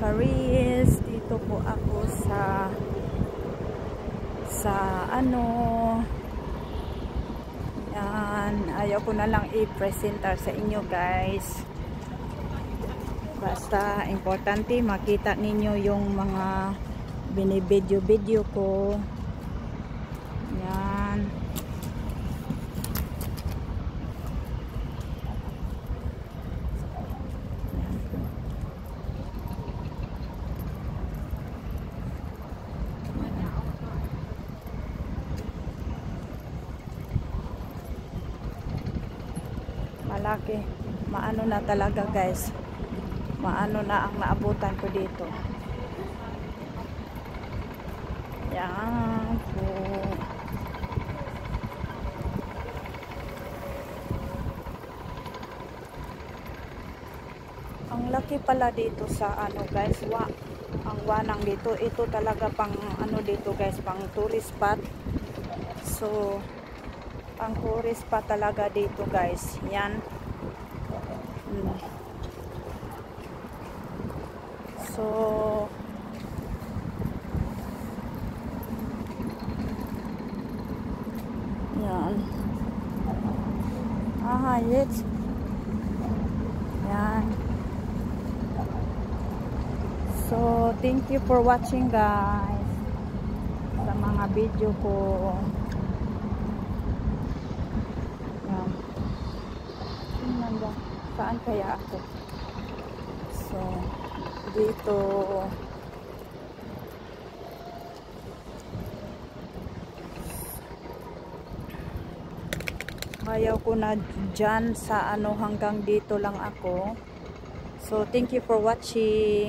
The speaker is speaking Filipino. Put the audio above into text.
Karis. Dito po ako sa yan, ayaw ko na lang i-presentar sa inyo guys, basta importante makita ninyo yung mga binibidyo ko. Yan. Malaki, maano na talaga guys, maano na ang naabutan ko dito. Yan po. Ang laki pala dito sa ano guys, ang wanang dito, ito talaga pang ano dito guys, pang tourist spot. So pang tourist spot talaga dito guys. Yan. So yan. Let's yan. So thank you for watching guys sa mga video ko. Yan. Tingnan ba? Saan kaya ako? So dito ayaw ko na dyan sa ano, hanggang dito lang ako. So thank you for watching.